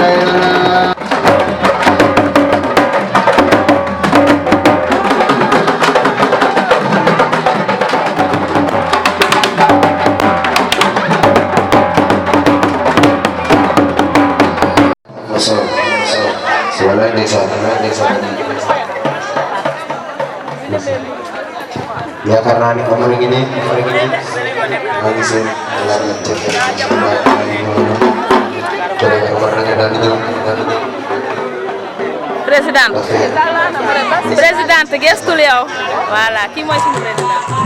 Ya karena orang ini lagi sih présidente gestul yow voilà kii mooy suñu président.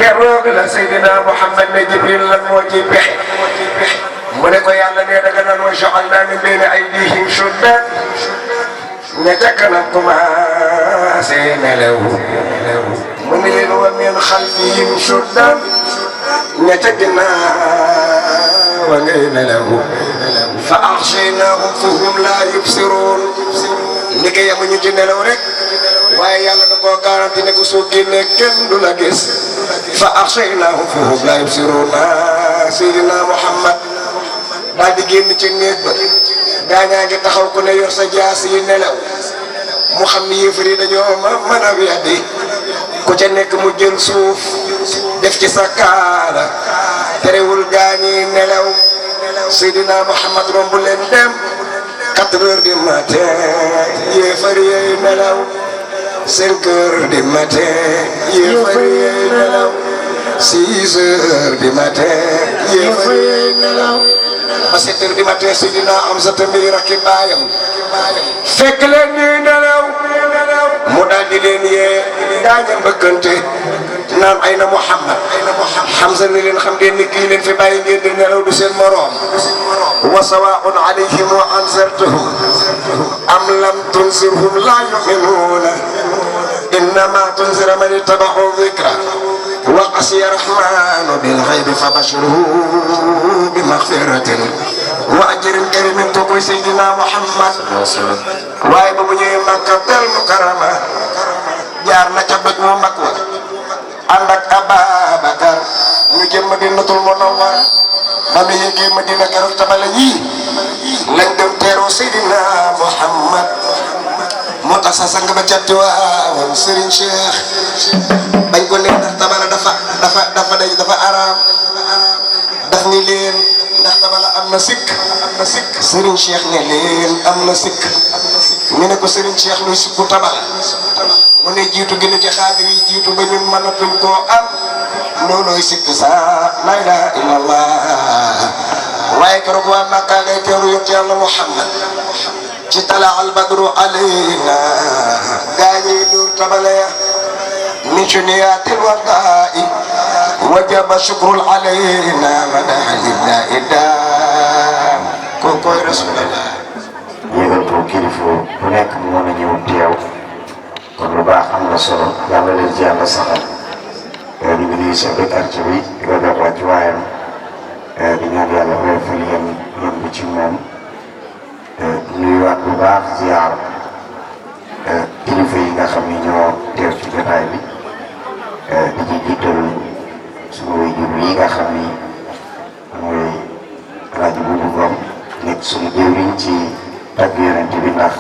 keroog la Seydina Muhammad ne Jibril lan moo ciy pexe mu ne ko yàlla nee daga naan wa ja'alnaa min bayni aydihim shuddan ña ca kanam commencé nelaw mu ne leen wa min xalfihim shuddan ña ca ginnaaw wa ngay nelaw fa axshaynaahum fa hum laa yubsiruun ni ko yemuñu ci nelaw rek waaye yàlla da koo garanti ne ko soo génnee kenn du la gis fa axshaynaahum fa hum laa yubsiruun Seydina Muhammad daal di génn ci néeg ba gaañaa ngi taxaw ku ne yor sa jaas yi nelaw mu xam ni yëfër yi dañoo mën a weddi ku ca nekk mu jël suuf def ci sa kaala terewul gaañi nelaw Seydina Muhammad romb leen dem 4 heures du matin yëfër yi nelaw 5 heures du matin yëfër yi nelaw 6 heures du matin yëfër yi nelaw ba 7 heures du matin Seydina Amsata mi rakki baayam fekk leen ñuy nelaw mu daal di leen yee gaañam bëkkante naan ay na Muhammad Hamza ni leen xam ngeen ni kii leen fi bàyyi ngeen di nelaw du seen moroom wa sawaa'un alayhim wa anzartahum am lam tunzirhum laa yu'minuuna innamaa tunzira man ittaba'a dhikra wa khashiya rahmaanu bil ghaybi fabashshirhu bi maghfiratin wa ajrin kariimin to koy Seydina Muhammad waaye ba mu ñëwee Makkatal Mukarrama jaar na ca bëj mu mag wa ànd ak Ababakar ñu jëm Madinatul Munawwara ba mu yéegee Madina keroog tabala yii lañ dem teeroo Seydina Muhammad moo tax sa sang ba catti waawoon Serigne Cheikh bañ ko leen ndax tabala dafa araam daf ni leen ndax tabala am na sikk Serigne Cheikh ne leen am na sikk ñu ne ko Serigne Cheikh luy sikku tabala mu ne jiitu gi ci xaadir yi jiitu ba ñun mënatuñ koo am loolooy sikk sa la ilaha illallah waaye keroog waa Makka ngay teeru yonent Yàlla Muhammad ci tala al badru alayna gaañi dur tabale min shuniyatil wadaa'i wajaba shukrul alayna madaha lillahi daam kookoy Rasulullah yéegal ko kilifa bu nekk mu mën a ñëw teew kon lu baax am na solo yàlla leen ci yàlla saxal ñu ngi nuyu chef de quartier bi di ko jox wàcc waayam di ñaan yàlla woyofal yéen bi ci moom nuyuwaat bu baax ziar kilifa yi nga xam ni ñoo teew ci jotaay bi di ci jiital suñu waajur yi nga xam ni mooy rajo bu Ngom nekk suñu jëwriñ ci tagg Yonent bi ndax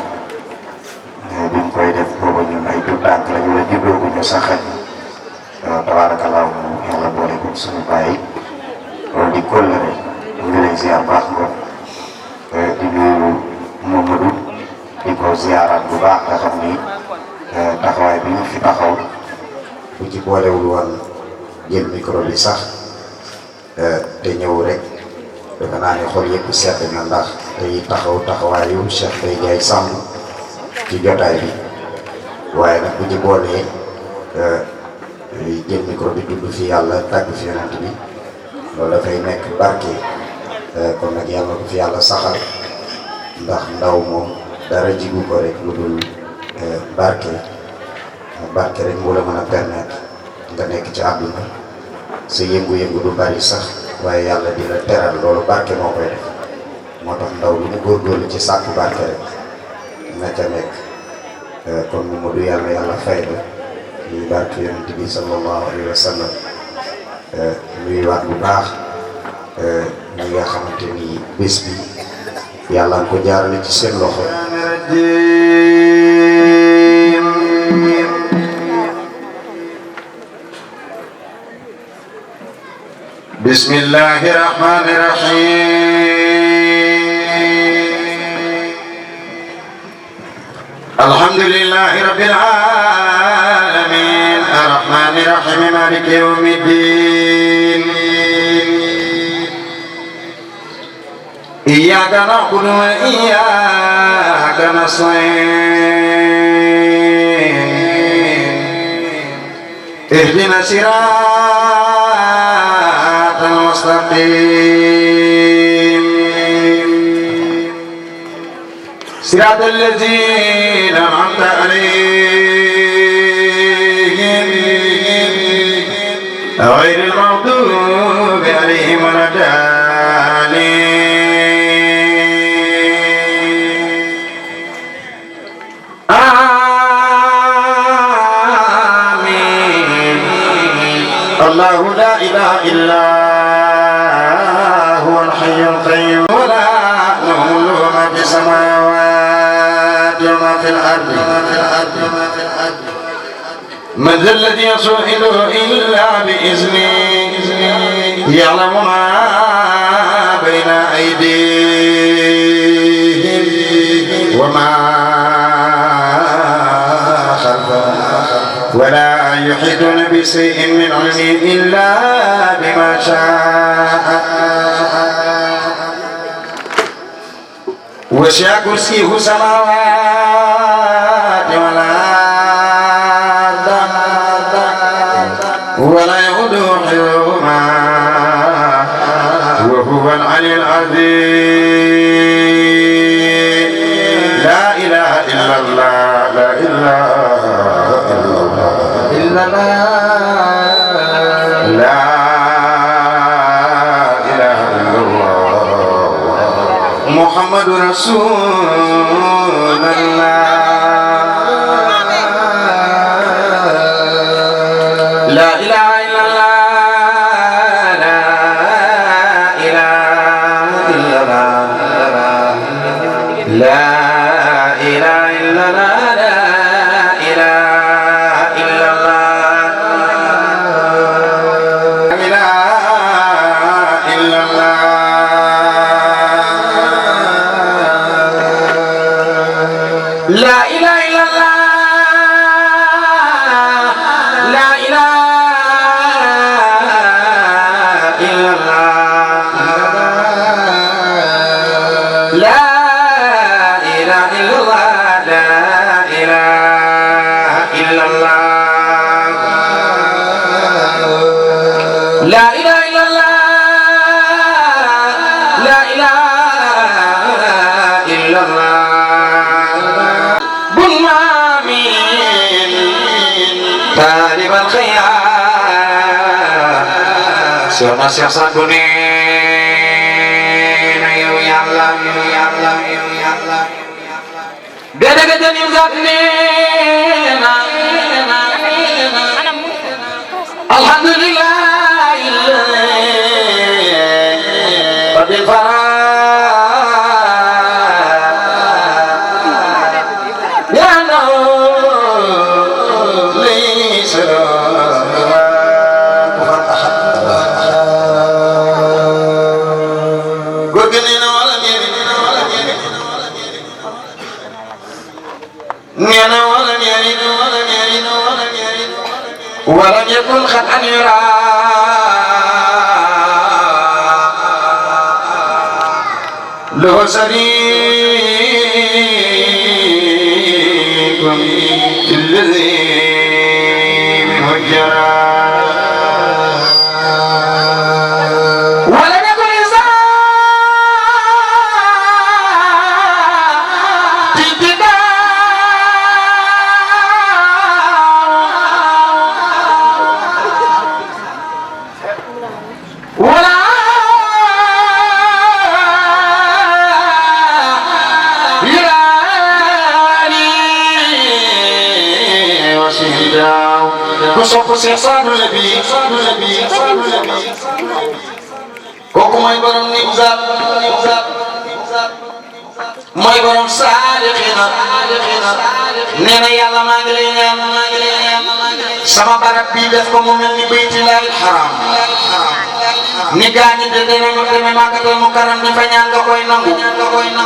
bi mu koy def booba ñun ay tout tànk la ñu la juddoo ko ñu saxal tabaarakallaahu yàlla boole ko suñu bàyyi loolu di kóllëre ñu ngi lay ziar baax nga di nuyu Mamadou di ko ziaraat bu baax nga xam ni taxawaay bi ñu fi taxaw bu ci boolewul woon jël micro bi sax te ñëw rek defe naa ne xol yëpp sedd na ndax tey taxawaayu Cheikh Baye Ndiaye Samb ci jotaay bi waaye nag bu ci boolee jël micro bi tudd fi yàlla tàgg fi yonent bi loolu dafay nekk barke kon nag yàlla ko fi yàlla saxal ndax ndaw moom dara jigu ko rek lu dul barke rek moo la mën a permettre nga nekk ci àdduna sa yëngu-yëngu du bari sax waaye yàlla di la teral loolu barke moo koy def moo tax ndaw lu mu góorgóorlu ci sàkku barke rek na ca nekk kon mu du yàlla fay la ñuy barke yonent bi sallallahu alayhi wa sallam ñuy waat bu baax ñi nga xamante ni bés bi yàlla nga ko jaarale ci seen loxo bismillahi rahmani rahim alhamdulillahi rabbil alamin arrahmani rahim maliki yawmiddin iyyaka na'budu wa iyyaka nasta'in ihdina sirata مستقيم صراط الذين أنعمت عليهم غير المغضوب عليهم ولا الضالين آمين الله لا إله إلا هو الحي القيوم ولا له ما في السماوات وما في الأرض من ذا الذي يصل إلا بإذنه يعلم ما بين أيديهم وما خلفهم ولا يحيطون بشيء من علمه إلا بما شاء وسع كرسيه السماوات والأرض ولا يؤوده حفظهما وهو العلي العظيم لا إله إلا الله لا إله إلا الله لا إله إلا الله محمد رسول الله لا إله إلا الله لا إله إلا الله لا إله إلا الله لا إله إلا الله لا إله إلا الله لا إله إلا الله لا إله إلا الله لا إله إلا الله لا إله إلا الله لا إله إلا الله طالب الخيار سيرنا سياسة بنين يا الله يا الله يا الله قدر قدر يمزقني الحمد لله رب الفرح ولم يكن خطأ يرى له شريك في الذي منه جرى ولم يكن إنسان في ابتداء ولا يراني وسيدا كسوف سيصاد النبي كوكو ماي بروم نيزاب ماي بروم صالحين نينا يالا ما ngi lay ñaan sama barab bi def ko mu mel ni baytillaahil haram ni gaañi de dana ñu demee Makkatul Mukarram ni fa ñaan nga koy nangu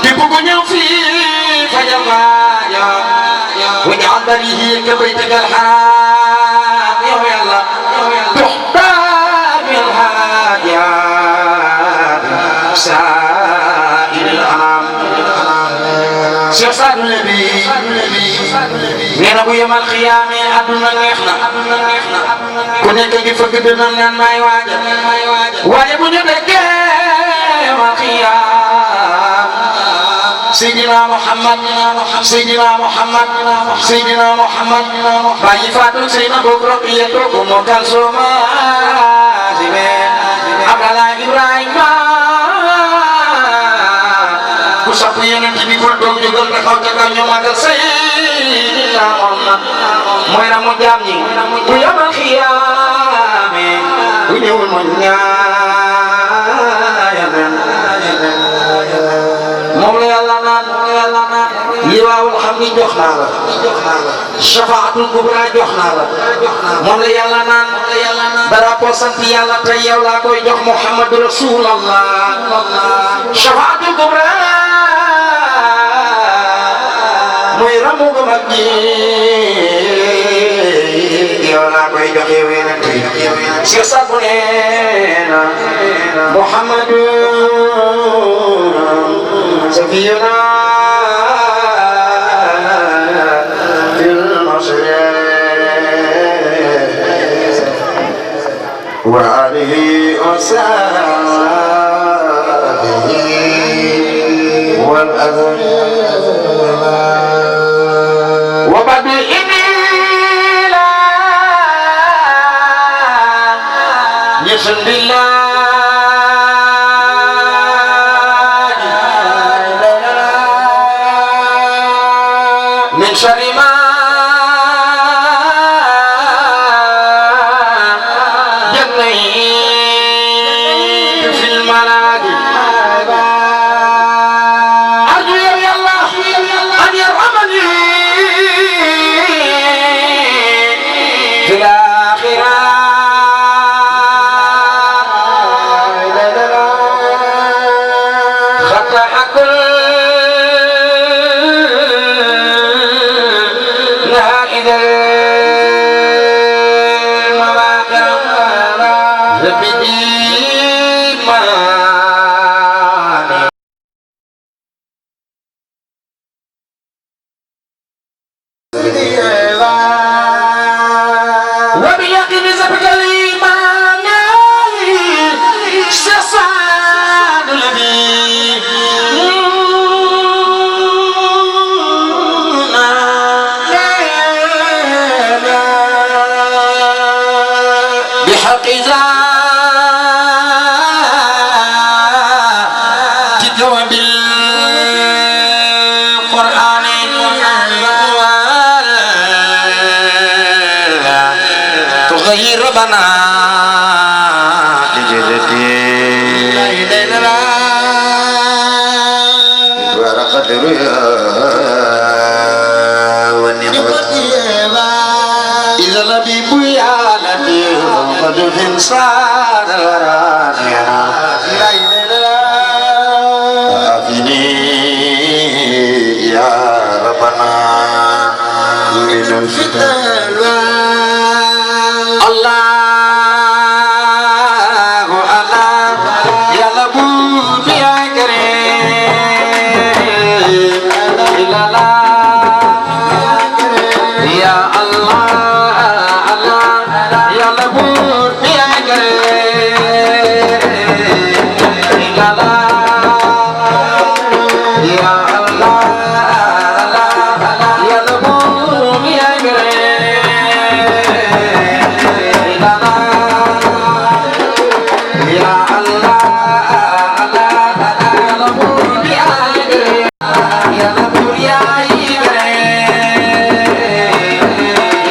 képp ku ñëw fii fa jambaaja waj'al balihi ka baytikal haram yow yàlla tuxtaar bil haajaat saa'iril anaam Cheikh Saadu Nabi nee na bu yemal xiyaame àdduna neex na ku nekk ngi fëgg dënam naan maay waaja waaye bu ñu dekkee ma xiyaam Seydina Muhammad Seydina Muhammad Seydina Muhammad bàyyi faatu Seyna boog Roqiya toog moo Kalsuma Abdallah Ibrahima ku sapp Yonent bi bul toog jógal taxaw ca kaw ñu magal Seydina Muhammad mooy ramu jaam ñi bu yamal xiyaame bu ñëwul mu ñaayal moom la yàlla naan liwaawul xam ni jox naa la shafaatul kubra jox naa la moom la yàlla naan drapeau sant yàlla tey yow laa koy jox Muhammadu Rasulallah shafaatul kubra mooy ramu gu mag gi yow laa koy jox yow Yonent bi si sabu neena Muhammadu safiyuna fil mashriq wa alihi wa sahbihi wal adhan wa ba'du inila yashan billah من شر ما جنيت في المناد أرجو يا الله أن يرحمني في الآخرة خطأ كل وبيقين سبك الإيمان سسان الذي بحق ذات بالقرآن تغير ربنا لجلتي ورقد رؤيا والنعمة إذا لبيب يا لطيف قد في انصار الورانيا عافني يا ربنا من الفتن الله الله يا لبوب يا كريم لا لا يا الله الله يا لبوب يا كريم لا لا يا الله الله يا لبوب يا كريم لا لا يا الله الله يا لبوب يا كريم يا لبوب يا كريم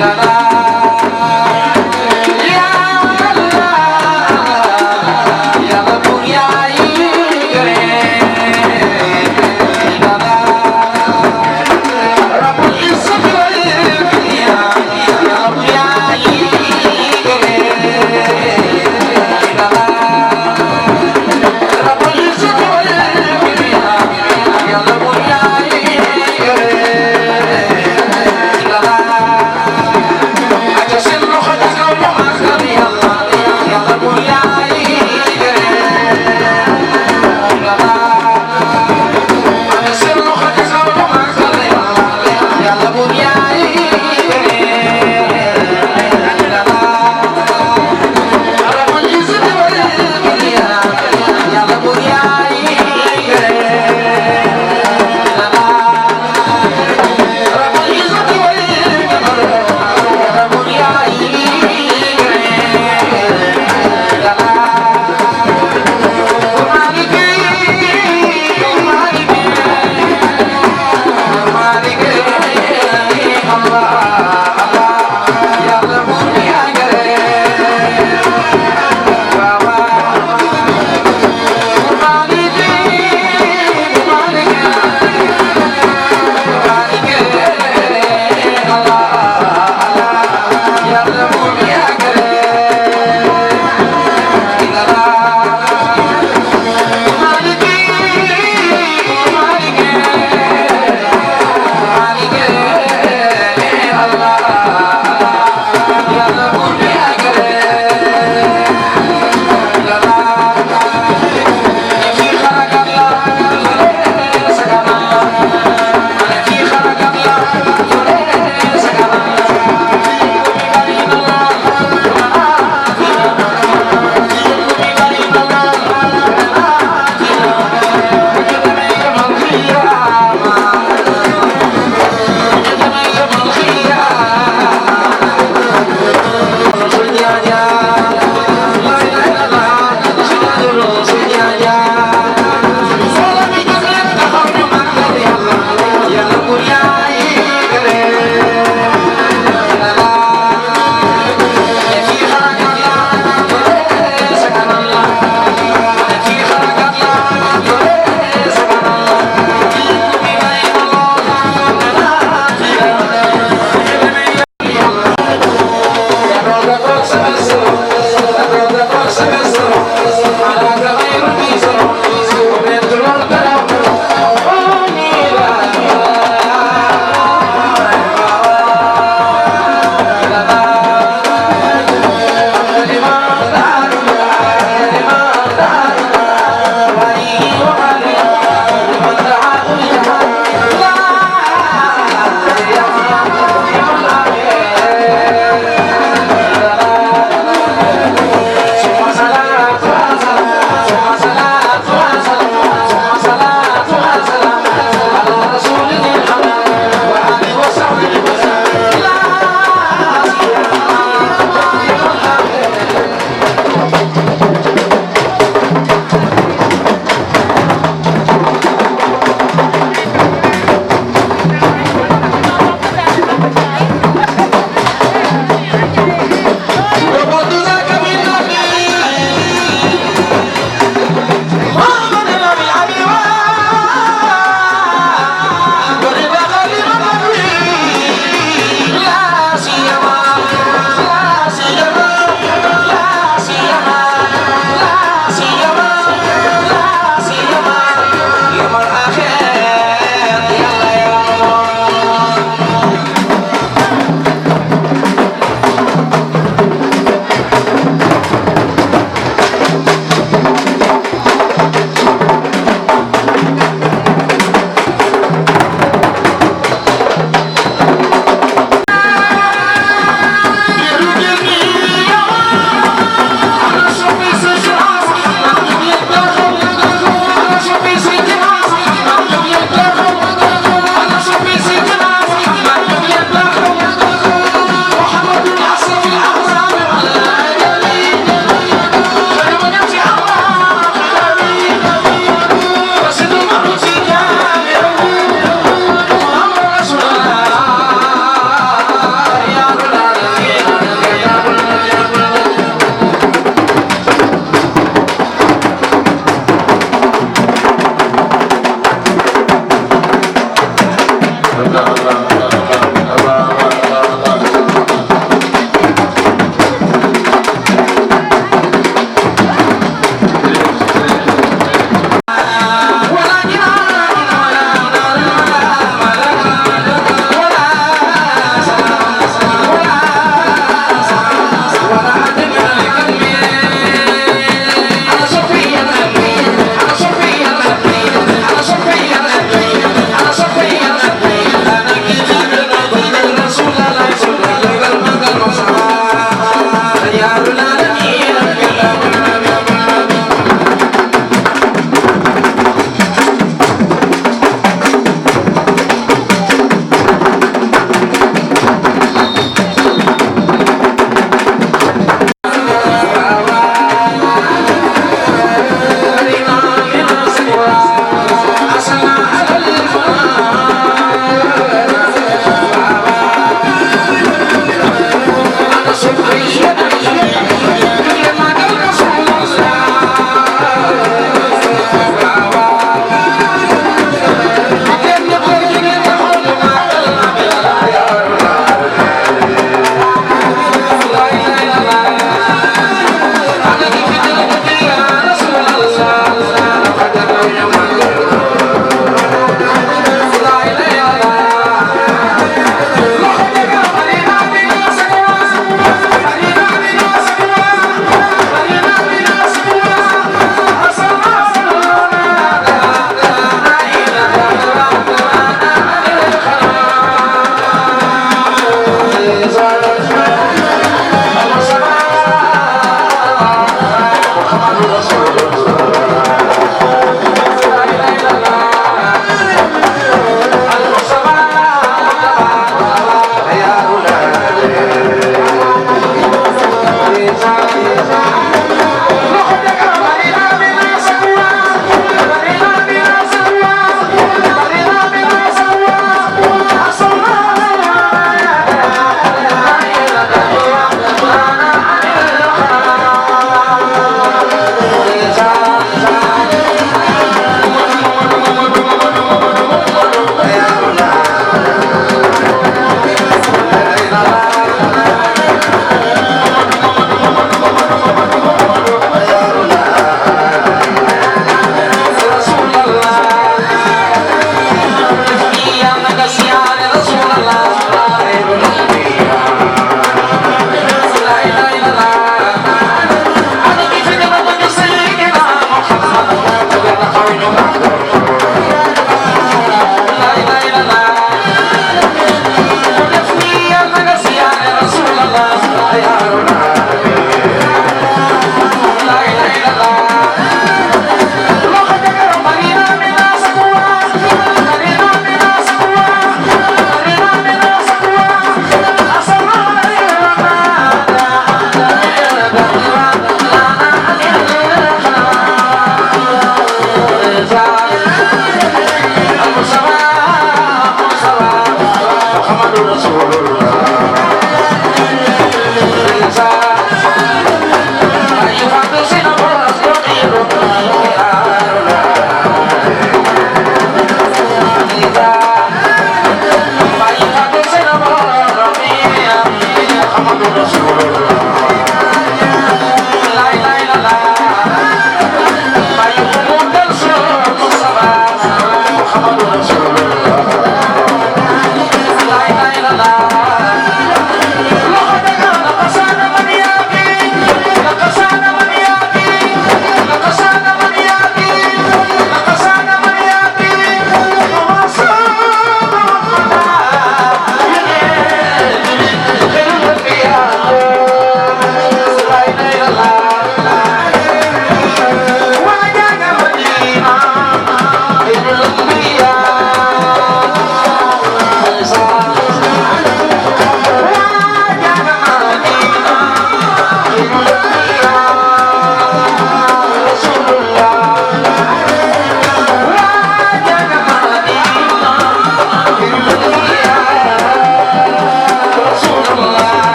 لا لا يا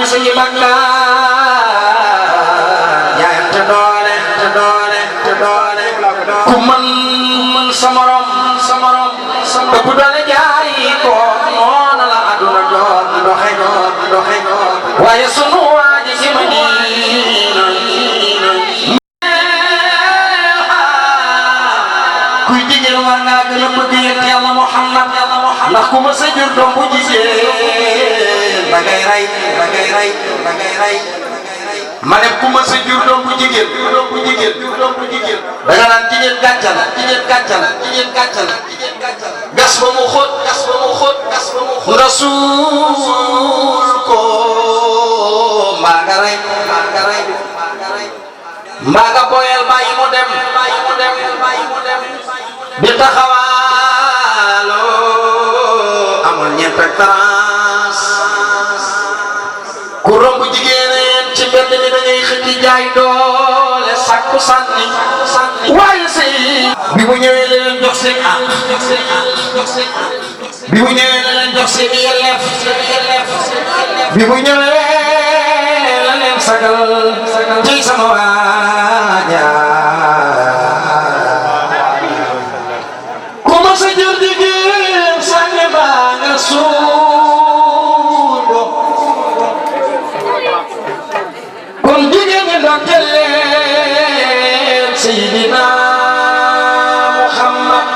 ñu sa yi bakkaar jaayante doole ku mën sa morom ëpp doole jaay ko noonu la aduna doxe waaye sunu waaji ci Madina kuy jigéen war ngaa gën a bëgg yonent Yàlla Muhammad ndax ku ma sa jur doom bu jigéen ba ngay rey ma ne ku ma sa jur doom bu jigéen da nga naan jigéen gàccal gas ba mu xóot nga suul ko mbaa nga rey mbaa nga boyal bàyyi mu dem di taxawaaloo amul ñeent ak trans ku romb jigéen ci mbedd mi da ngay xëcc jaay doole sakku sànni waaye sëy bi mu ñëwee la leen jox seen àq bi mu ñëwee la leen jox seen yelleef bi mu ñëwee la leen sagal ci sama waaja ku ma sa jur jigéen sànni baa nga suul ko kon jigéen ñi ndokkeel leen Seydina Muhammad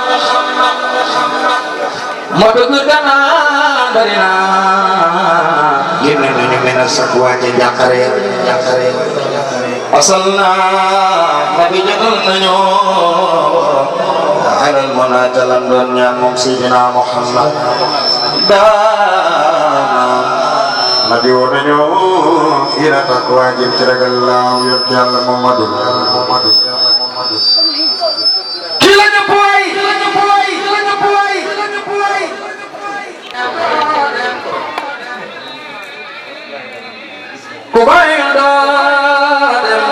moo dëgg danaa bari naa génne nañu mel ne sax waaje njàqare asal naa nabi jotal nañu alal monatalam doon ñaan moom Seydina Muhammad daana nabi woo nañu ila taqwa jëm ci ragal laaw yonent Yàlla Muhammadu kii la ñëpp waay ku bàyyi doo dem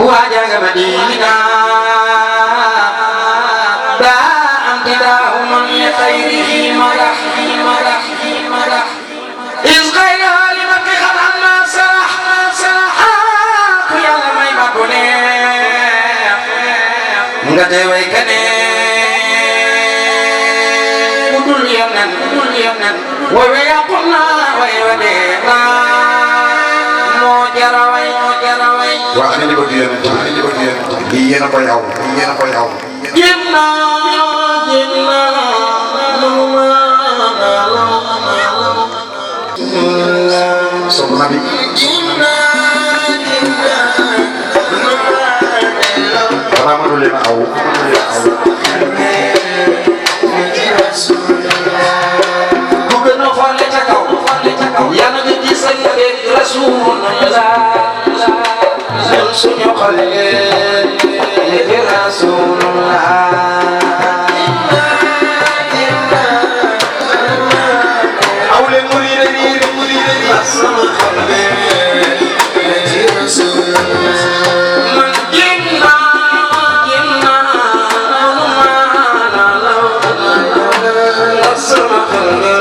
waaja nga Madina daa am tidaahu man li xayrihi madax is xayra li ma ki xal am naa sarax ku Yàlla may ma ko neex nga te way keneen ku dul yonen way we yàqu naa way we dee naa moo jara way waa ana ñu bëgg yonent bi yéen a koy aw jéem naa soxna bi xanaa mënu leen aw ku gën a xolle ca kaw yàlla nga gis sa yëg Rasulullah suñu xolle yëg Rasulullah aw leen murid sama xolle yëg Rasulullah man jéem naa sama xolle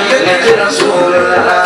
yëg Rasulullah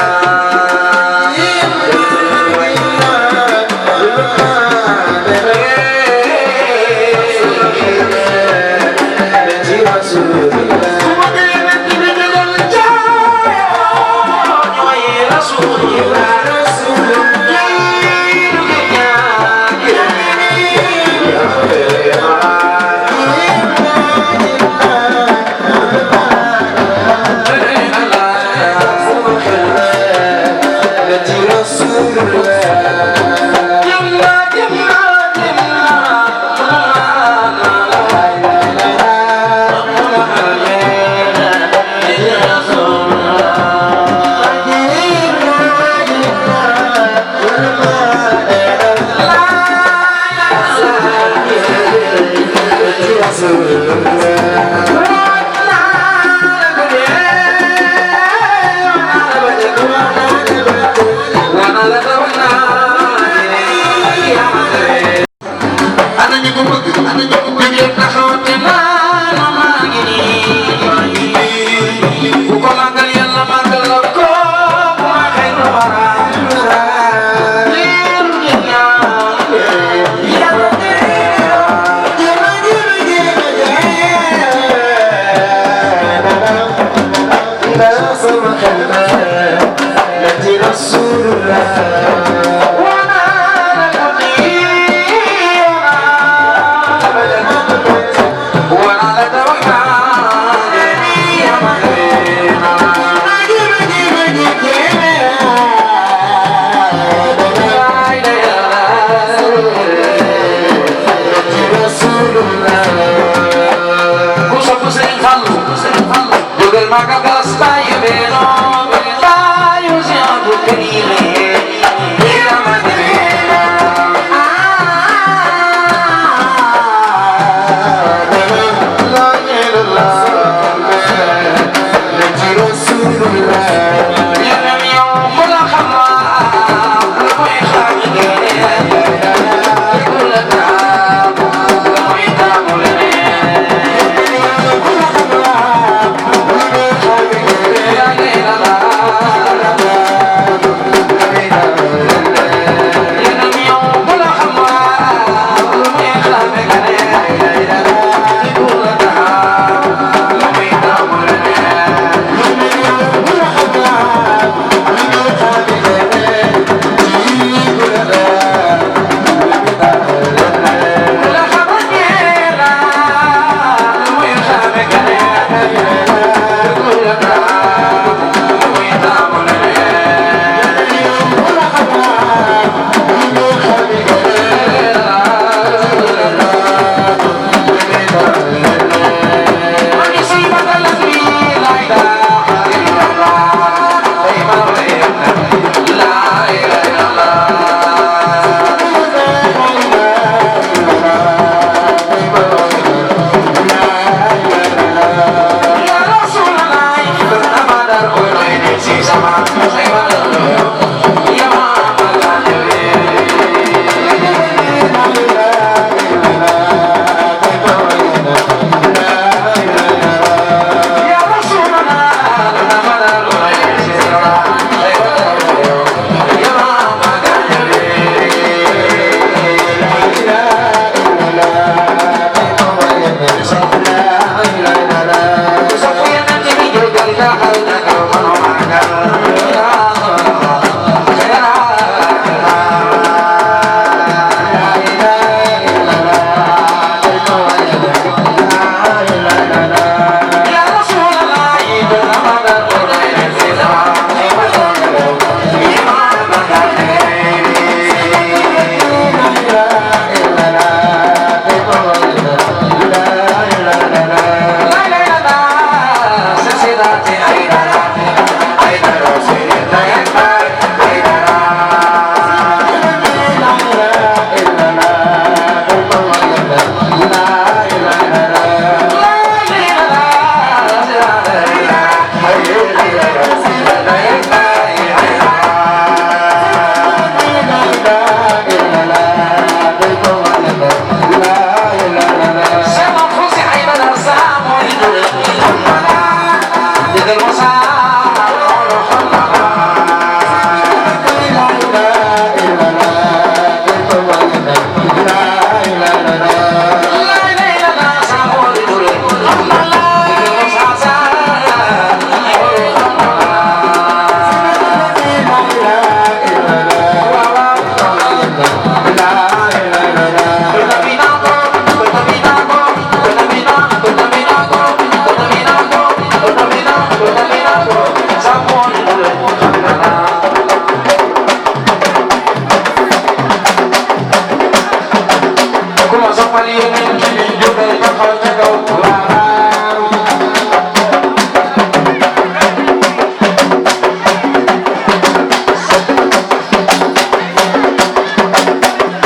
soppal yonent bi jógal taxaw ca kaw waaw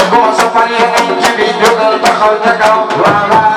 ku ma soppal yonent bi jógal taxaw ca kaw waaw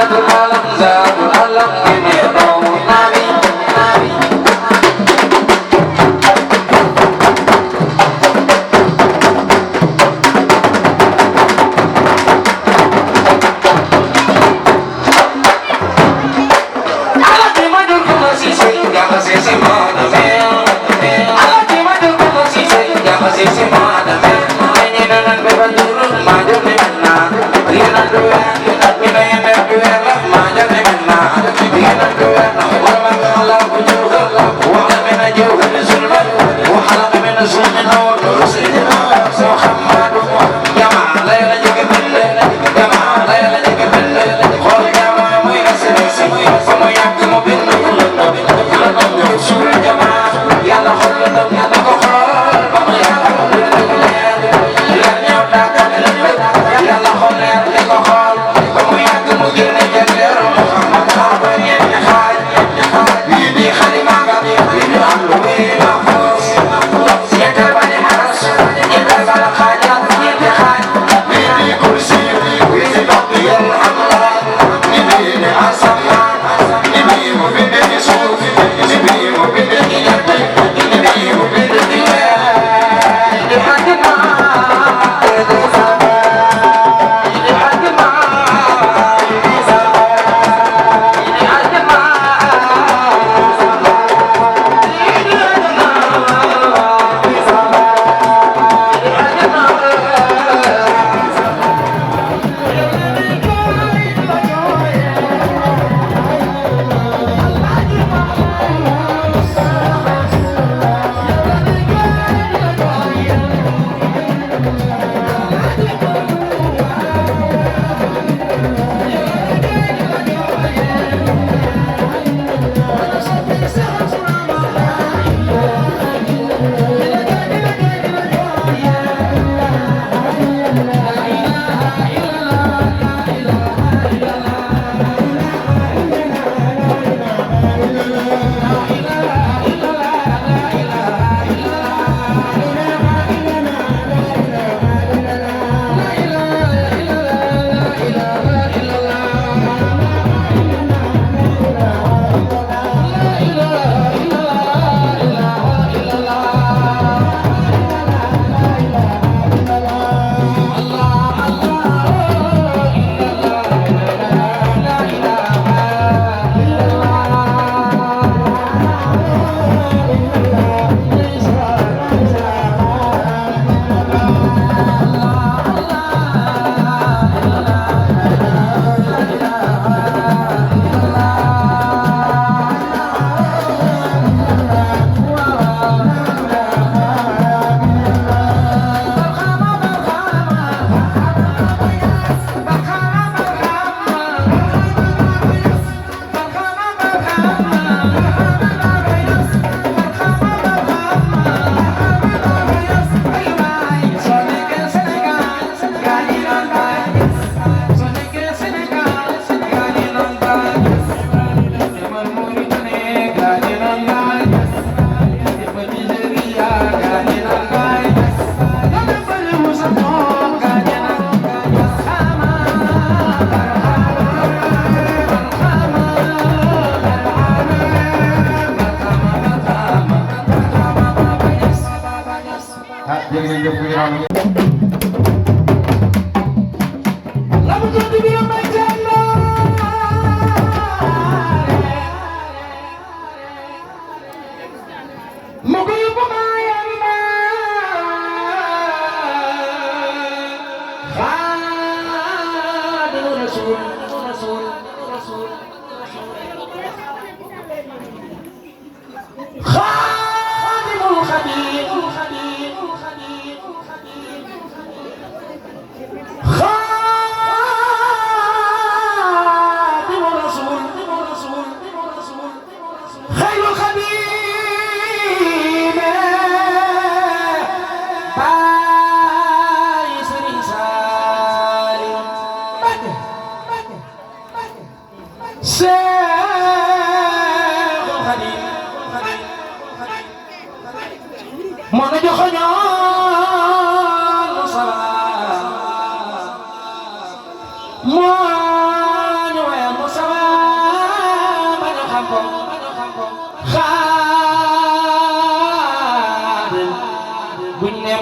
La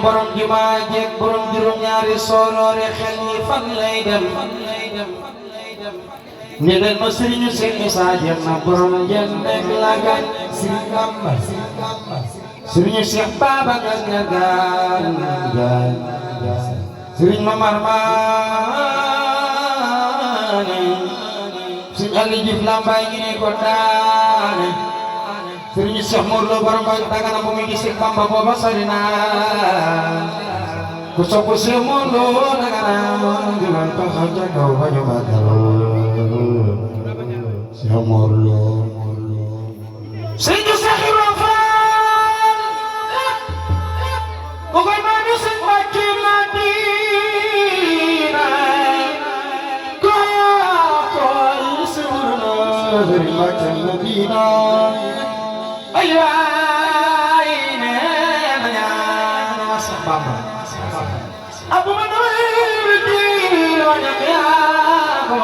borom jumaa jeeg borom juróom-ñaari sooroore xel yi fan lay dem ne leen ma sëriñu Seex Isaa Jeen na borom jenn nekk lagan Sëriñ Bamba sëriñu Seex Babacar Ñagaan sëriñ Mamar Maane sëriñ Ali Juuf Lambaay ngi ne ko daane sëriñ Seex Mor Lo borom ba Dagana bu muy gis Bamba booba sori naa ku sopp Seex Mor Lo Dagana ngi man taxaw ca kaw ba ñu màggal Seex Mor Lo sëriñ Seex Ibra Faal bu koy maami sëñ Mbàkke Madina koy sëriñ Mbàkke Madina ay waay nee na ñaan ma Seex Bamba abu ma doy di wanya yaa ko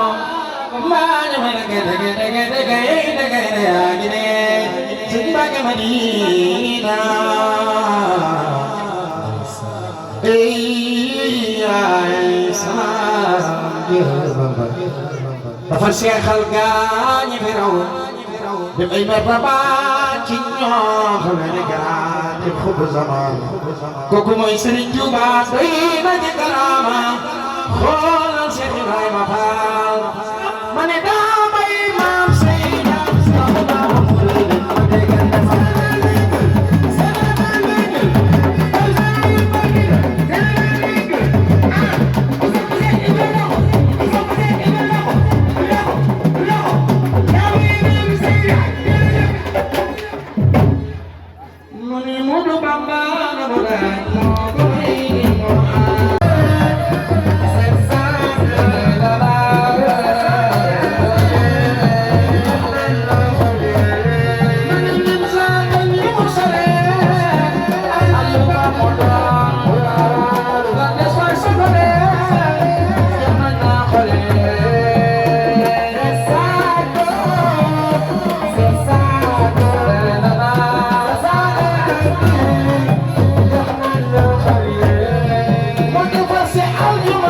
maa ñu mel dege yaa gi ne Sëñ Mbàkke Madina ay yaay sama Bamba dafa seexal gaañi fi raw dem ay mer ba ci ñoom xam ne garaat ci xubu zaman kooku mooy Sëriñ Tuuba doy na ci karaama xoolal Seex Ibrahima Faal ma ne daa may maam Seyda I'll